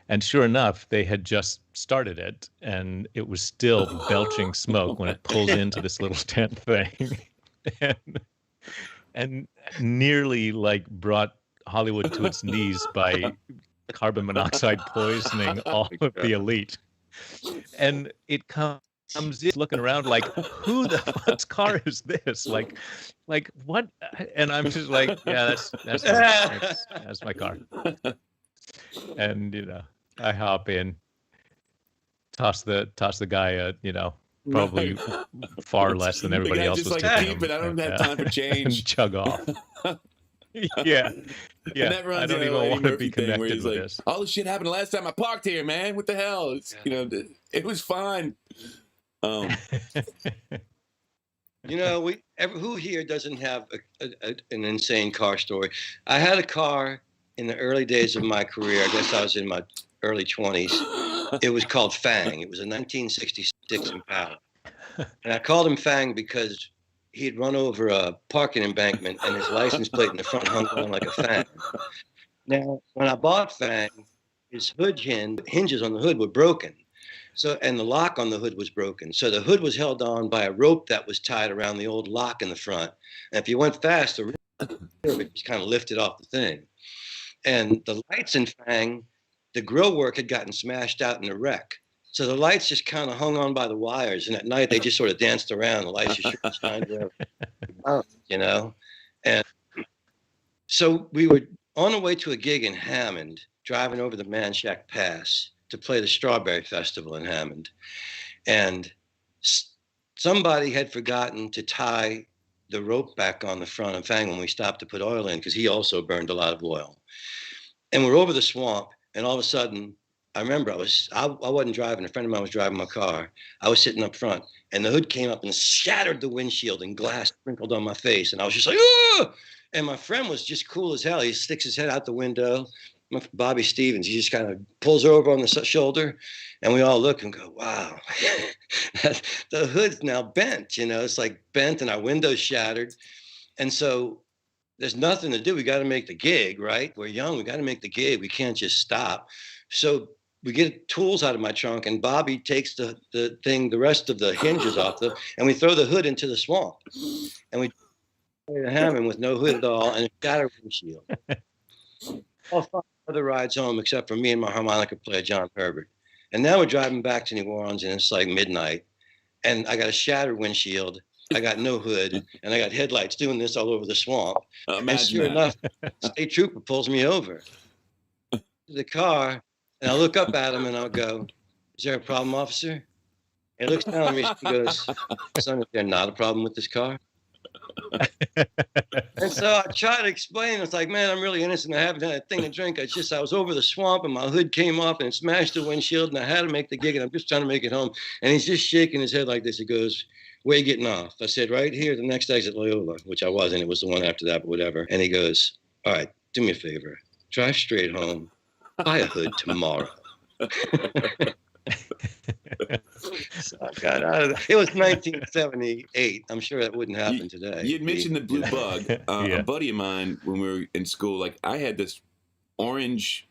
And sure enough, they had just started it, and it was still belching smoke when it pulled into this little tent thing, and nearly brought Hollywood to its knees by carbon monoxide poisoning all of the elite. And it comes in looking around like, who the fuck's car is this? Like what? And I'm just like, yeah, that's my car. And I hop in, toss the guy probably far less than everybody else was taking. Keep it. I don't have time for change. And chug off. Yeah. I don't even want to be connected with this. All this shit happened the last time I parked here, man. What the hell? It's, it was fine. Who here doesn't have an insane car story? I had a car in the early days of my career. I guess I was in my early 20s. It was called Fang. It was a 1966 Impala. And I called him Fang because he had run over a parking embankment and his license plate in the front hung down like a fang. Now, when I bought Fang, his hood hinges on the hood were broken. And the lock on the hood was broken. So the hood was held on by a rope that was tied around the old lock in the front. And if you went fast, the rear of it just kind of lifted off the thing. And the lights in Fang, the grill work had gotten smashed out in the wreck. So the lights just kind of hung on by the wires. And at night, they just sort of danced around. The lights just shined around, And so we were on the way to a gig in Hammond, driving over the Manchac Pass to play the Strawberry Festival in Hammond. And somebody had forgotten to tie the rope back on the front of Fang when we stopped to put oil in, because he also burned a lot of oil. And we're over the swamp, and all of a sudden, I remember I wasn't driving. A friend of mine was driving my car. I was sitting up front, and the hood came up and shattered the windshield, and glass sprinkled on my face. And I was just like, "Ah!" And my friend was just cool as hell. He sticks his head out the window. Bobby Stevens, he just kind of pulls over on the shoulder, and we all look and go, "Wow, the hood's now bent. It's like bent, and our window's shattered." And so there's nothing to do. We got to make the gig, right? We're young. We got to make the gig. We can't just stop. So we get tools out of my trunk, and Bobby takes the rest of the hinges off and we throw the hood into the swamp, and we play the Hammond with no hood at all and a shattered windshield. All 5 other rides home except for me and my harmonica player John Herbert. And now we're driving back to New Orleans, and it's like midnight, and I got a shattered windshield. I got no hood, and I got headlights doing this all over the swamp. And sure enough, state trooper pulls me over to the car, and I look up at him, and I'll go, "Is there a problem, officer?" And he looks down at me, and he goes, "Son, is there not a problem with this car?" And so I try to explain. It's like, "Man, I'm really innocent. I haven't had a thing to drink. I was over the swamp, and my hood came off, and it smashed the windshield, and I had to make the gig, and I'm just trying to make it home." And he's just shaking his head like this. He goes, "Where you getting off?" I said, "Right here, the next exit, Loyola," which I wasn't. It was the one after that, but whatever. And he goes, "All right, do me a favor. Drive straight home. buy a hood tomorrow. So I got out of that. It was 1978. I'm sure that wouldn't happen today. You had mentioned the blue bug. Yeah. A buddy of mine, when we were in school, like I had this orange,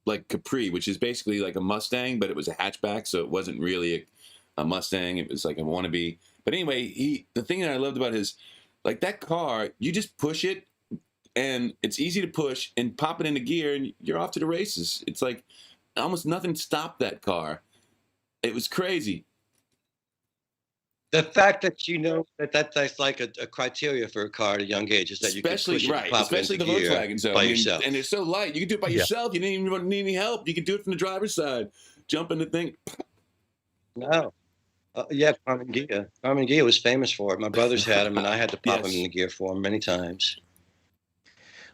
like Capri, which is basically like a Mustang, but it was a hatchback, so it wasn't really a Mustang. It was like a wannabe. But anyway, the thing that I loved about his, like that car, you just push it, and it's easy to push and pop it into gear, and you're off to the races. It's like almost nothing stopped that car. It was crazy. The fact that you know that's like a criteria for a car at a young age is that you can push it, right, pop especially it the into gear Volkswagen. So by I mean, yourself. and they're so light. You can do it by Yeah. yourself. You didn't even need any help. You can do it from the driver's side. Jump in the thing. No. Yeah, Carmen Gia. Carmen Gia was famous for it. My brothers had them, and I had to pop Yes. them in the gear for them many times.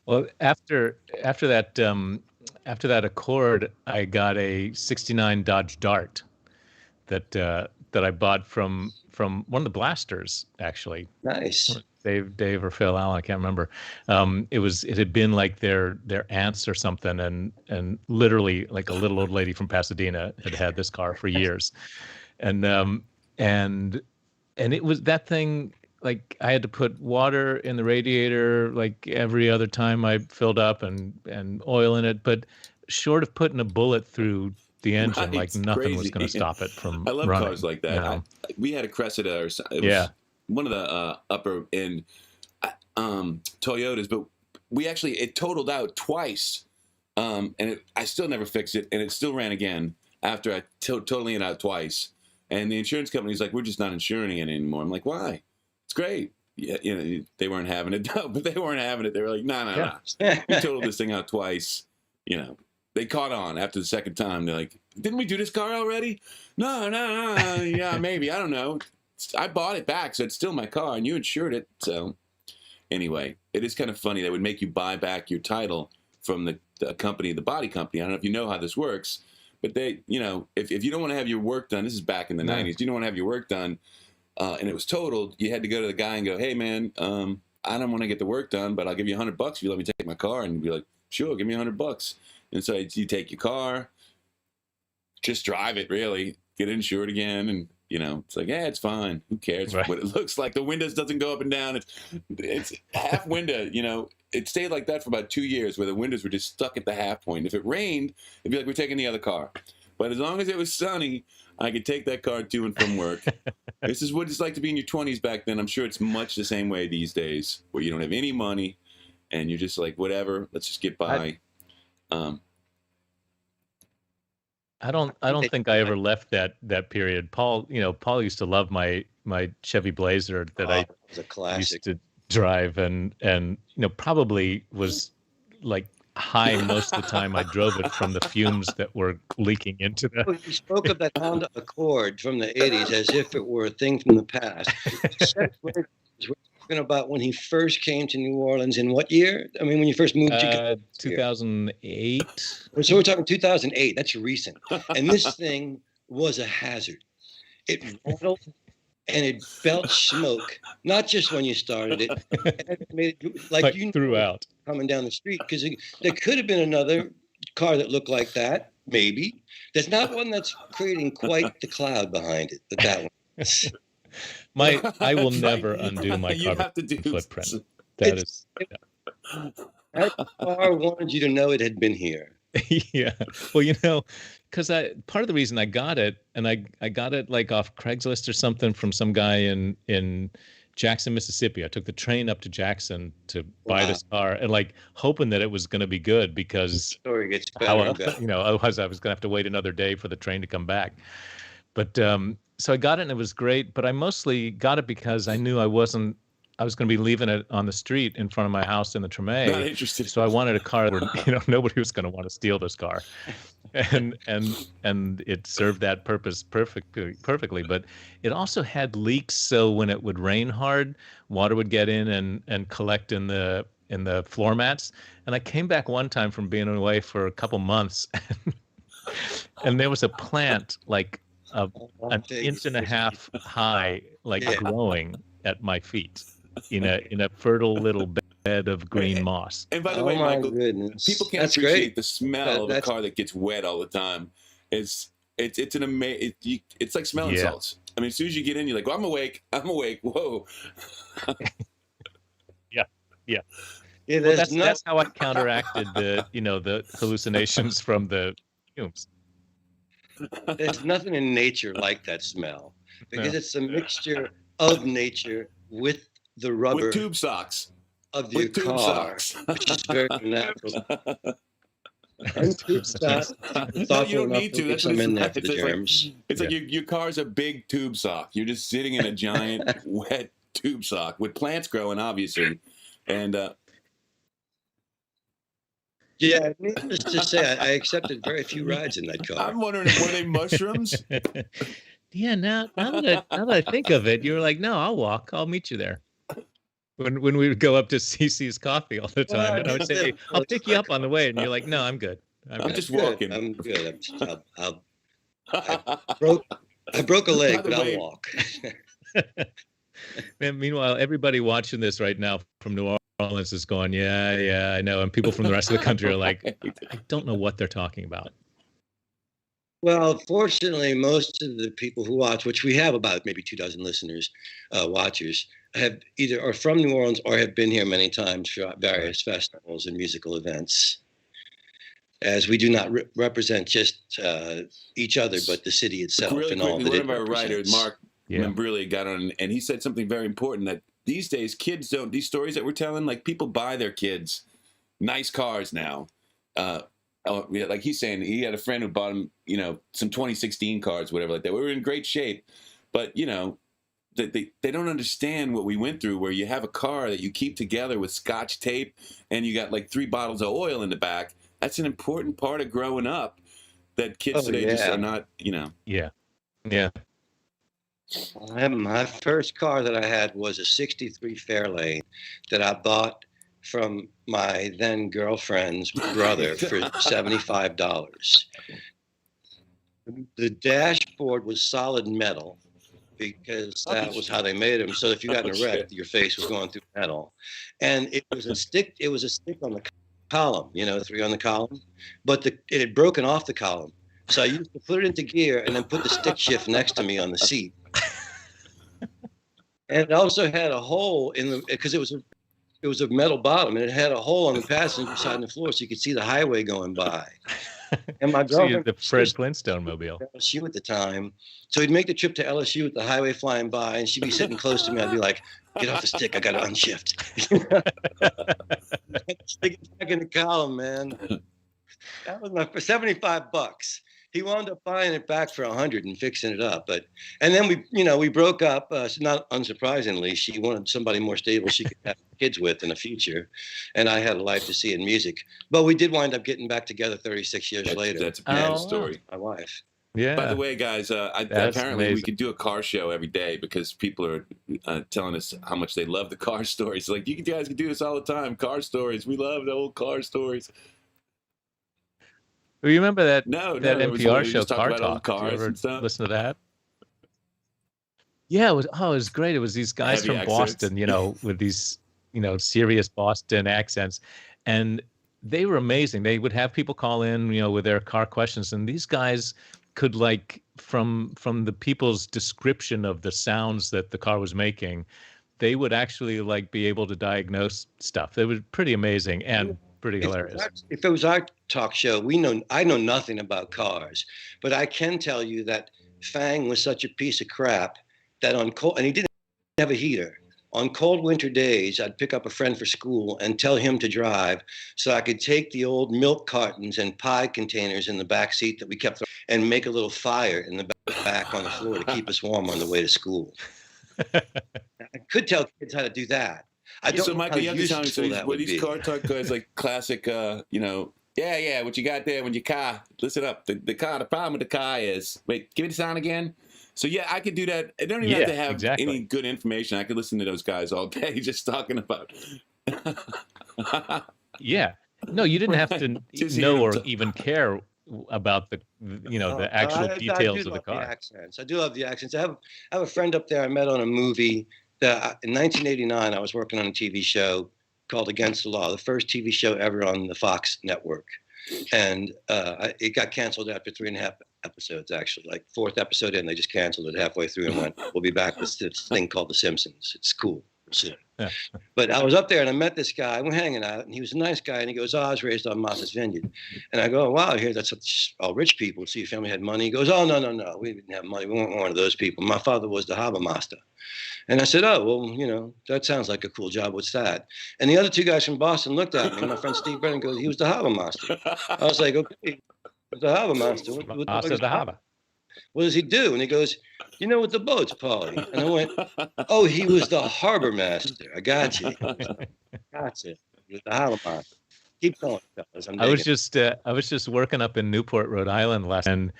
Well, after that Accord, I got a '69 Dodge Dart that I bought from one of the Blasters, actually. Nice. Dave or Phil Allen, I can't remember. It had been like their aunts or something, and literally like a little old lady from Pasadena had this car for years, and it was that thing. Like I had to put water in the radiator like every other time I filled up and oil in it, but short of putting a bullet through the engine, Right, like it's nothing was crazy. going to stop it from I love running. cars like that. You know? We had a Cressida, or it was Yeah. one of the upper end Toyotas, but it totaled out twice, and I still never fixed it, and it still ran again after I totally it out twice. And the insurance company's like, we're just not insuring it anymore. I'm like, why? It's great. Yeah, they weren't having it, but they weren't having it. They were like, no. We totaled this thing out twice. They caught on after the second time. They're like, didn't we do this car already? No. Yeah, maybe. I don't know. I bought it back, so it's still my car, and you insured it. So anyway, it is kind of funny. They would make you buy back your title from the company, the body company. I don't know if you know how this works, but they, if you don't want to have your work done, this is back in the 90s, you don't want to have your work done, and it was totaled, you had to go to the guy and go, hey, man, I don't want to get the work done, but I'll give you $100 if you let me take my car. And you'd be like, sure, give me $100. And so you take your car, just drive it, really, get it insured again, and it's like, yeah, it's fine. Who cares what it looks like? The windows doesn't go up and down. It's half window. It stayed like that for about 2 years, where the windows were just stuck at the half point. If it rained, it'd be like we're taking the other car. But as long as it was sunny, I could take that car to and from work. This is what it's like to be in your 20s back then. I'm sure it's much the same way these days, where you don't have any money, and you're just like, whatever, let's just get by. I don't think I ever left that period. Paul used to love my Chevy Blazer that I was a classic. used to drive, and probably was like high most of the time I drove it from the fumes that were leaking into the. You spoke of that Honda Accord from the 80s as if it were a thing from the past. We're talking about when he first came to New Orleans in what year? I mean, when you first moved to 2008. So we're talking 2008. That's recent. And this thing was a hazard. It rattled and it belched smoke, not just when you started it. It made it like you throughout coming down the street, because there could have been another car that looked like that, maybe. There's not one that's creating quite the cloud behind it, but that one. I will never undo my carbon footprint. That is. That car wanted you to know it had been here. Yeah. Well, because part of the reason I got it, and I got it like off Craigslist or something from some guy in Jackson, Mississippi. I took the train up to Jackson to buy this car, and like hoping that it was going to be good, because the story gets better and better. Otherwise I was going to have to wait another day for the train to come back. But so I got it, and it was great. But I mostly got it because I knew I was going to be leaving it on the street in front of my house in the Treme. Not interested. So I wanted a car where nobody was going to want to steal this car, and it served that purpose perfectly. But it also had leaks, so when it would rain hard, water would get in and collect in the floor mats. And I came back one time from being away for a couple months, and there was a plant like an inch and a half high, like growing at my feet in a fertile little bed. bed of green moss. And by the Oh way, my Michael, goodness. people can't That's appreciate great. the smell of a That's car that gets wet all the time. It's an amazing. It's like smelling Yeah. salts. I mean, as soon as you get in, you're like, well, I'm awake. I'm awake. Whoa. Yeah. yeah, Well, there's that's how I counteracted the the hallucinations from the fumes. there's nothing in nature like that smell because No. it's a mixture of nature with the rubber With tube socks. of your With tube car, socks. which is very natural. And tube socks, No, you thoughtful don't enough need to to. leave That's what some it's in there like. for the It's like- germs. It's like your car's a big tube sock. You're just sitting in a giant wet tube sock with plants growing, obviously. And Yeah, needless to say, I accepted very few rides in that car. I'm wondering, were they mushrooms? Yeah, now that I think of it, you were like, no, I'll walk. I'll meet you there. When we would go up to CC's Coffee all the time, and I would say, I'll pick you up on the way, and you're like, no, I'm good. I'm just Good, walking. I'm good. I broke a leg, By the but way- I'll walk. And meanwhile, everybody watching this right now from New Orleans is going, yeah, I know. And people from the rest of the country are like, I don't know what they're talking about. Well, fortunately, most of the people who watch, which we have about maybe 24 listeners, watchers, have either are from New Orleans or have been here many times for various festivals and musical events. As we do not represent just each other, but the city itself Really and all quickly, that one it of our writers, represents. Mark Yeah. Membrulli, got on, and he said something very important, that these days kids don't, these stories that we're telling, like people buy their kids nice cars now. Like he's saying, he had a friend who bought him, some 2016 cars, whatever like that. We were in great shape, but they don't understand what we went through, where you have a car that you keep together with Scotch tape and you got like 3 bottles of oil in the back. That's an important part of growing up that kids today just yeah. are not, Yeah. My first car that I had was a 63 Fairlane that I bought from my then girlfriend's brother for $75. The dashboard was solid metal because that was how they made them. So if you got in a wreck, your face was going through metal. And it was a stick on the column, 3 on the column, but it had broken off the column. So I used to put it into gear and then put the stick shift next to me on the seat. And it also had a hole because it was a metal bottom, and it had a hole on the passenger side of the floor so you could see the highway going by. And my So girlfriend, the Fred Flintstone mobile. LSU at the time, so we'd make the trip to LSU with the highway flying by, and she'd be sitting close to me. I'd be like, "Get off the stick! I got to unshift." Stick it back in the column, man. That was for $75. He wound up buying it back for $100 and fixing it up. And then we broke up. Not unsurprisingly, she wanted somebody more stable she could have kids with in the future, and I had a life to see in music. But we did wind up getting back together 36 years later. That's a beautiful Oh, wow. story. My wife. Yeah. By the way, guys, That's apparently we amazing. could do a car show every day because people are telling us how much they love the car stories. Like, you guys can do this all the time. Car stories. We love the old car stories. You remember that It was NPR we show just talked Car about old Talk? Did you cars ever and stuff. listen to that? Yeah, it was great. It was these guys Heavy from accents. Boston, with these, serious Boston accents. And they were amazing. They would have people call in, with their car questions. And these guys could, like, from the people's description of the sounds that the car was making, they would actually, like, be able to diagnose stuff. It was pretty amazing and pretty hilarious. If it was our talk show, I know nothing about cars, but I can tell you that Fang was such a piece of crap that and he didn't have a heater. On cold winter days, I'd pick up a friend for school and tell him to drive so I could take the old milk cartons and pie containers in the back seat that we kept and make a little fire in the back on the floor to keep us warm on the way to school. I could tell kids how to do that. I don't So, know Michael, how you have to tell me, useful that were would these be. car talk guys like classic, what you got there when your car, listen up, the problem with the car is, wait, give me the sound again. So, yeah, I could do that. I don't even have to have exactly. any good information. I could listen to those guys all day just talking about. Yeah. No, you didn't have to Just know hear or them even care about the actual details of the car. I do love the accents. I have a friend up there I met on a movie that in 1989 I was working on a TV show called Against the Law, the first TV show ever on the Fox network. And it got canceled after 3.5 episodes, actually. Like fourth episode in, they just canceled it halfway through and went, we'll be back with this thing called The Simpsons. It's cool. Soon. Yeah. But I was up there and I met this guy. We're hanging out, and he was a nice guy. And he goes, "Oh, I was raised on Martha's Vineyard." And I go, "Wow, I hear that's all rich people. So your family had money?" He goes, "Oh, no. We didn't have money. We weren't one of those people. My father was the harbor master." And I said, "Oh, well, that sounds like a cool job. What's that?" And the other two guys from Boston looked at me. And my friend Steve Brennan goes, "He was the harbor master." I was like, "Okay, the harbor master. Master of the harbor. What does he do?" And he goes, "With the boats, Paulie." And I went, "Oh, he was the harbor master. I got you. Gotcha. He was the harbor master." Keep going, fellas. I was just working up in Newport, Rhode Island and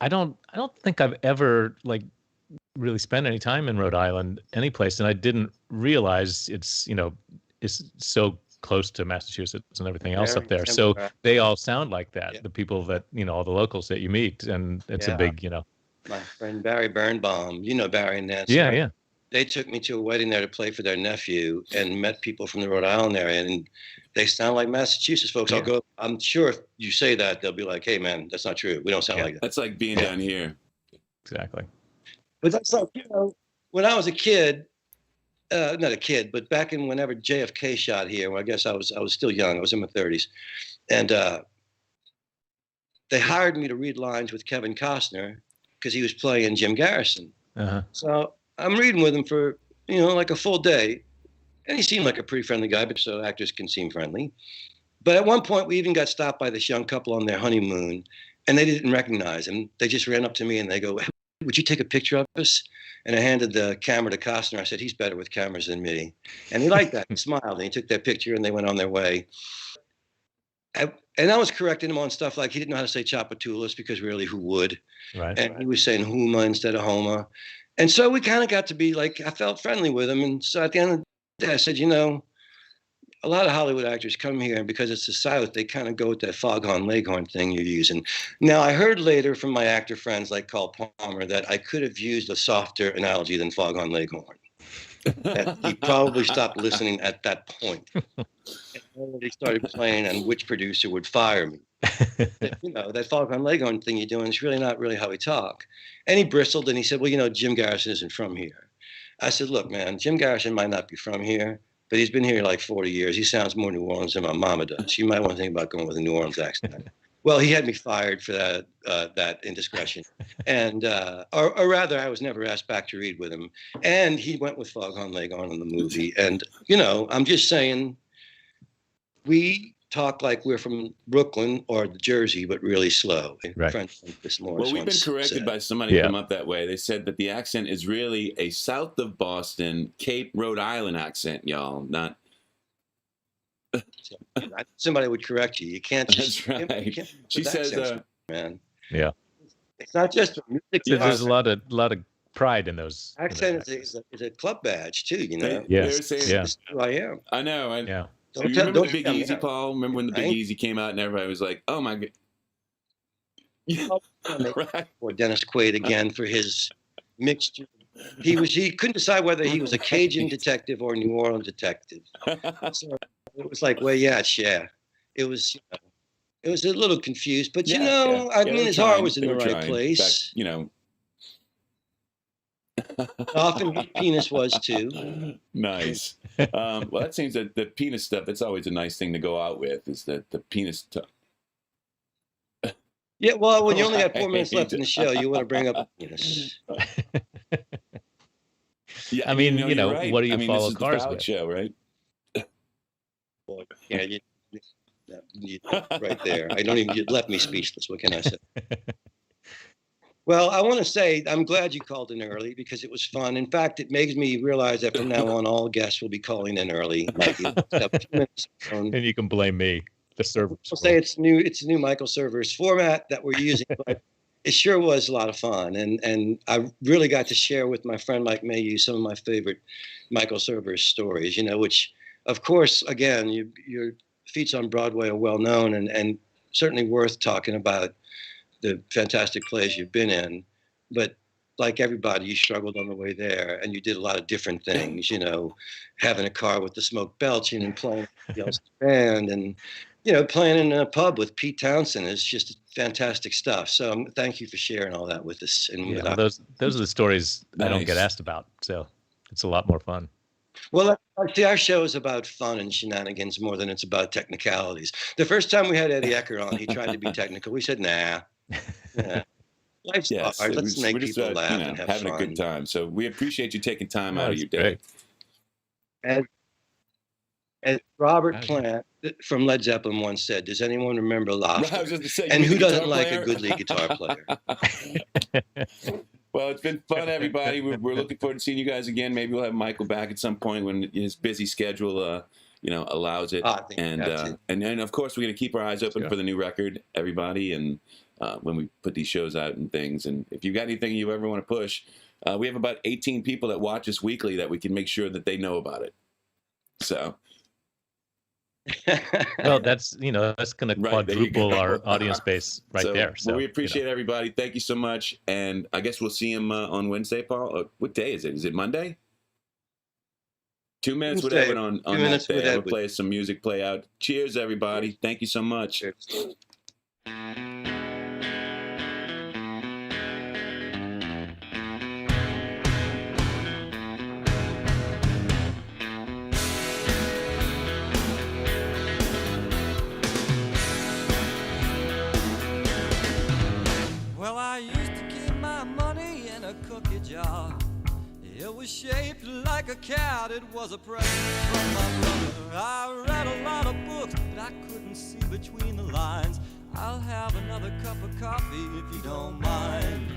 I don't think I've ever like really spent any time in Rhode Island, any place, and I didn't realize it's so close to Massachusetts and everything else up there. So they all sound like that. Yeah. The people that all the locals that you meet, and it's a big My friend Barry Birnbaum, Barry and Nancy. Yeah. They took me to a wedding there to play for their nephew, and met people from the Rhode Island area, and they sound like Massachusetts folks. Yeah. I'll go. I'm sure if you say that, they'll be like, "Hey, man, that's not true. We don't sound like that." That's like being down here. Exactly. But that's like when I was a kid. Not a kid, but back in whenever JFK shot here, well, I guess I was still young. I was in my 30s, and they hired me to read lines with Kevin Costner because he was playing Jim Garrison. Uh-huh. So I'm reading with him for like a full day, and he seemed like a pretty friendly guy. But so actors can seem friendly. But at one point, we even got stopped by this young couple on their honeymoon, and they didn't recognize him. They just ran up to me and they go, "Would you take a picture of us?" And I handed the camera to Costner. I said, "He's better with cameras than me." And he liked that. He smiled, and he took that picture, and they went on their way. And I was correcting him on stuff like he didn't know how to say Tchoupitoulas, because really, who would? Right. And he was saying Huma instead of Homa. And so we kind of got to be like, I felt friendly with him. And so at the end of the day, I said, a lot of Hollywood actors come here, and because it's the South, they kind of go with that foghorn leghorn thing you're using. Now, I heard later from my actor friends like Carl Palmer that I could have used a softer analogy than foghorn leghorn. That he probably stopped listening at that point. And already started playing on which producer would fire me. That foghorn leghorn thing you're doing is really not really how we talk. And he bristled and he said, "Well, Jim Garrison isn't from here." I said, "Look, man, Jim Garrison might not be from here, but he's been here like 40 years. He sounds more New Orleans than my mama does. You might want to think about going with a New Orleans accent." Well, he had me fired for that indiscretion. And, or rather, I was never asked back to read with him. And he went with Foghorn Leghorn in the movie. And, I'm just saying, we talk like we're from Brooklyn or Jersey, but really slow. Right. Well, we've been corrected by somebody from up that way. They said that the accent is really a south of Boston, Cape, Rhode Island accent, y'all, not... Somebody would correct you. You can't just... That's right. She says... man. Yeah. It's not just music. There's a lot of pride in those. Accent is a club badge, too, Yes. Yeah. This is who I am. I know. Yeah. You remember the Big Easy, Paul? Remember when the Big Easy came out and everybody was like, "Oh my god!" Yeah, right. Or Dennis Quaid again for his mixture. He couldn't decide whether he was a Cajun detective or a New Orleans detective. So it was like, well, yeah. It was it was a little confused, but I mean, his heart was in the right place. In fact, Often his penis was too. Nice. Well, that seems that the penis stuff, that's always a nice thing to go out with, is that the penis stuff. Yeah, well, when you only have 4 minutes left in the show, you want to bring up penis. Yeah, I mean, right. what do you follow this is cars the with? Show, right? Yeah, you right there. You left me speechless. What can I say? Well, I want to say I'm glad you called in early because it was fun. In fact, it makes me realize that from now on, all guests will be calling in early. And you can blame me, the Cerveris. I'll say it's new. It's a new Michael Cerveris format that we're using, but it sure was a lot of fun. And I really got to share with my friend Mike Mayhew some of my favorite Michael Cerveris stories. Which, of course, again, your feats on Broadway are well known and certainly worth talking about. The fantastic plays you've been in, but like everybody, you struggled on the way there, and you did a lot of different things. You know, having a car with the smoke belching and playing with the band, and playing in a pub with Pete Townsend is just fantastic stuff. So thank you for sharing all that with us. And Yeah, those are the stories I don't get asked about, so it's a lot more fun. Well, see, our show is about fun and shenanigans more than it's about technicalities. The first time we had Eddie Ecker on, he tried to be technical. We said, nah. Yeah. Life's hard. Let's make people laugh and have having fun. a good time. So we appreciate you taking time out of your day. As Robert Plant from Led Zeppelin once said, does anyone remember laughter? I was just to say, and who doesn't like a good lead guitar player? Well, it's been fun, everybody. We're looking forward to seeing you guys again. Maybe we'll have Michael back at some point when his busy schedule, allows it. And of course, we're going to keep our eyes open for the new record, everybody. And when we put these shows out and things, and if you've got anything you ever want to push, we have about 18 people that watch us weekly that we can make sure that they know about it. So. Well, that's going to quadruple our audience base there. So we appreciate everybody. Thank you so much. And I guess we'll see him on Wednesday, Paul. What day is it? Is it Monday? 2 minutes with Edwin on that day. We'll play some music, play out. Cheers, everybody. Thank you so much. Cheers. It was shaped like a cat, it was a present from my brother. I read a lot of books, but I couldn't see between the lines. I'll have another cup of coffee if you don't mind.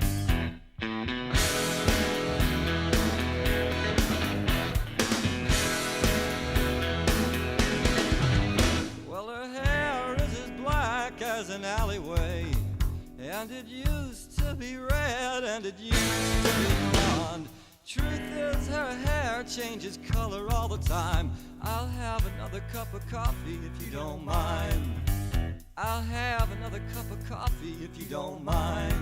Well, her hair is as black as an alleyway, and it used to be red, and it used to be blonde. Truth is, her hair changes color all the time. I'll have another cup of coffee if you don't mind. I'll have another cup of coffee if you don't mind.